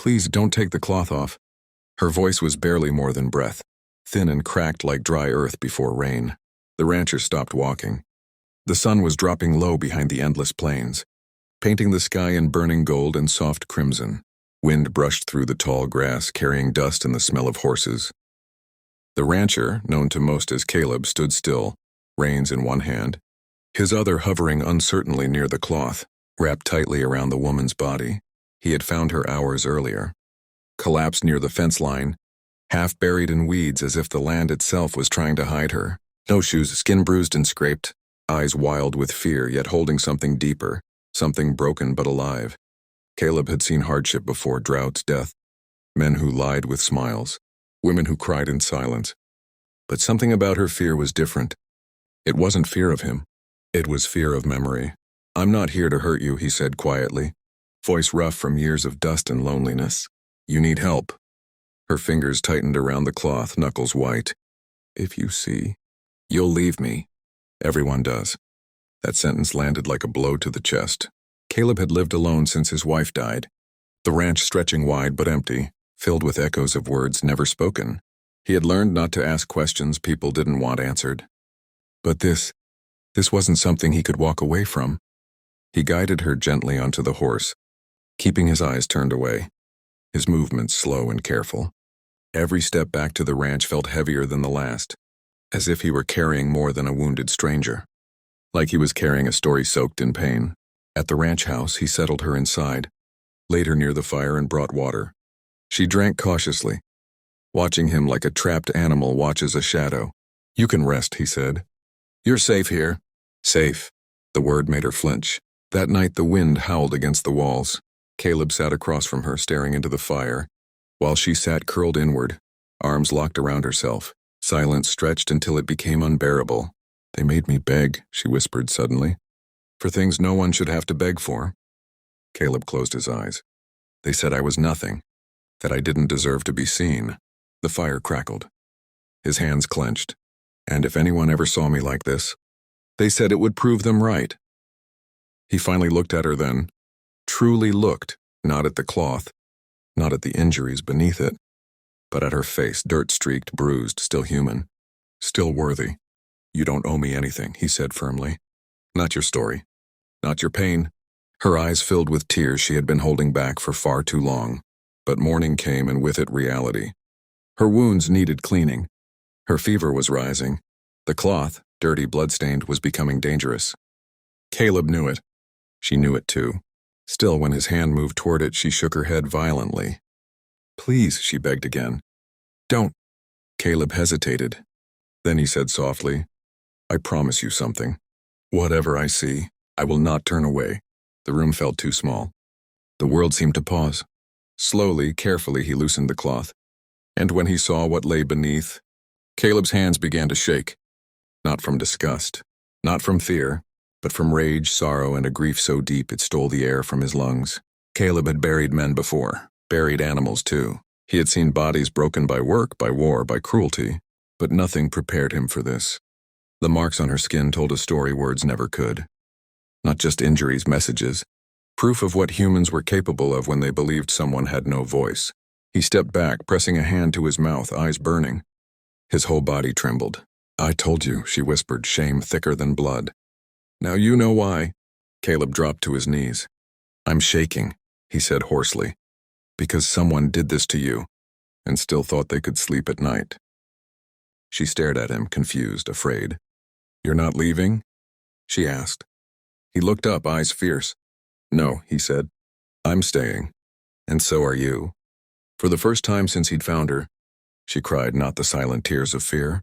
Please don't take the cloth off." Her voice was barely more than breath, thin and cracked like dry earth before rain. The rancher stopped walking. The sun was dropping low behind the endless plains, painting the sky in burning gold and soft crimson. Wind brushed through the tall grass, carrying dust and the smell of horses. The rancher, known to most as Caleb, stood still, reins in one hand, his other hovering uncertainly near the cloth, wrapped tightly around the woman's body. He had found her hours earlier, collapsed near the fence line, half buried in weeds as if the land itself was trying to hide her. No shoes, skin bruised and scraped, eyes wild with fear yet holding something deeper, something broken but alive. Caleb had seen hardship before, droughts, death, men who lied with smiles, women who cried in silence. But something about her fear was different. It wasn't fear of him. It was fear of memory. "I'm not here to hurt you," he said quietly, voice rough from years of dust and loneliness. "You need help." Her fingers tightened around the cloth, knuckles white. "If you see, you'll leave me." Everyone does. That sentence landed like a blow to the chest. Caleb had lived alone since his wife died, the ranch stretching wide but empty, filled with echoes of words never spoken. He had learned not to ask questions people didn't want answered. But this wasn't something he could walk away from. He guided her gently onto the horse, keeping his eyes turned away, his movements slow and careful. Every step back to the ranch felt heavier than the last, as if he were carrying more than a wounded stranger. Like he was carrying a story soaked in pain. At the ranch house, he settled her inside, laid her near the fire and brought water. She drank cautiously, watching him like a trapped animal watches a shadow. "You can rest," he said. "You're safe here." Safe. The word made her flinch. That night the wind howled against the walls. Caleb sat across from her, staring into the fire, while she sat curled inward, arms locked around herself. Silence stretched until it became unbearable. "They made me beg," she whispered suddenly, "for things no one should have to beg for." Caleb closed his eyes. "They said I was nothing, that I didn't deserve to be seen." The fire crackled. His hands clenched. "And if anyone ever saw me like this, they said it would prove them right." He finally looked at her then, truly looked, not at the cloth, not at the injuries beneath it, but at her face, dirt-streaked, bruised, still human, still worthy. "You don't owe me anything," he said firmly. "Not your story, not your pain." Her eyes filled with tears she had been holding back for far too long, but morning came and with it reality. Her wounds needed cleaning. Her fever was rising. The cloth, dirty, blood-stained, was becoming dangerous. Caleb knew it. She knew it too. Still, when his hand moved toward it, she shook her head violently. "Please," she begged again. "Don't." Caleb hesitated. Then he said softly, "I promise you something. Whatever I see, I will not turn away." The room felt too small. The world seemed to pause. Slowly, carefully, he loosened the cloth. And when he saw what lay beneath, Caleb's hands began to shake. Not from disgust, not from fear, but from rage, sorrow, and a grief so deep it stole the air from his lungs. Caleb had buried men before, buried animals too. He had seen bodies broken by work, by war, by cruelty, but nothing prepared him for this. The marks on her skin told a story words never could. Not just injuries, messages, proof of what humans were capable of when they believed someone had no voice. He stepped back, pressing a hand to his mouth, eyes burning. His whole body trembled. "I told you," she whispered, shame thicker than blood. "Now you know why." Caleb dropped to his knees. "I'm shaking," he said hoarsely, "because someone did this to you, and still thought they could sleep at night." She stared at him, confused, afraid. "You're not leaving?" she asked. He looked up, eyes fierce. "No," he said. "I'm staying. And so are you." For the first time since he'd found her, she cried not the silent tears of fear,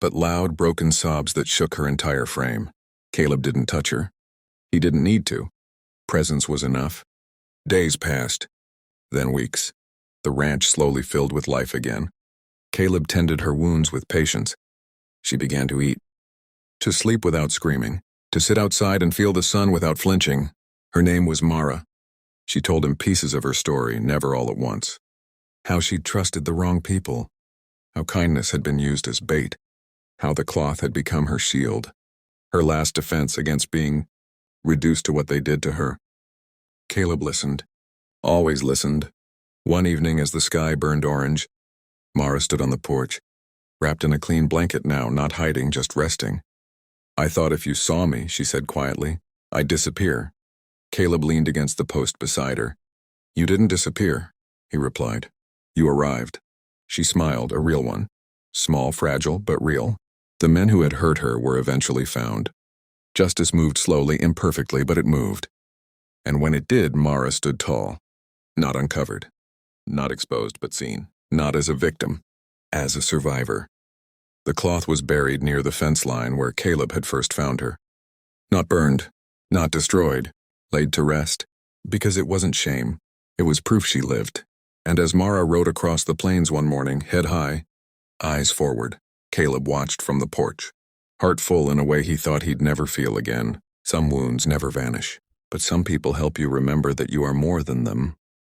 but loud, broken sobs that shook her entire frame. Caleb didn't touch her. He didn't need to. Presence was enough. Days passed, then weeks. The ranch slowly filled with life again. Caleb tended her wounds with patience. She began to eat, to sleep without screaming, to sit outside and feel the sun without flinching. Her name was Mara. She told him pieces of her story, never all at once. How she'd trusted the wrong people. How kindness had been used as bait. How the cloth had become her shield. Her last defense against being reduced to what they did to her. Caleb listened. Always listened. One evening, as the sky burned orange, Mara stood on the porch, wrapped in a clean blanket now, not hiding, just resting. "I thought if you saw me," she said quietly, "I'd disappear." Caleb leaned against the post beside her. "You didn't disappear," he replied. "You arrived." She smiled, a real one. Small, fragile, but real. The men who had hurt her were eventually found. Justice moved slowly, imperfectly, but it moved. And when it did, Mara stood tall. Not uncovered. Not exposed, but seen. Not as a victim. As a survivor. The cloth was buried near the fence line where Caleb had first found her. Not burned. Not destroyed. Laid to rest. Because it wasn't shame. It was proof she lived. And as Mara rode across the plains one morning, head high, eyes forward, Caleb watched from the porch. Heart full in a way he thought he'd never feel again. Some wounds never vanish, but some people help you remember that you are more than them.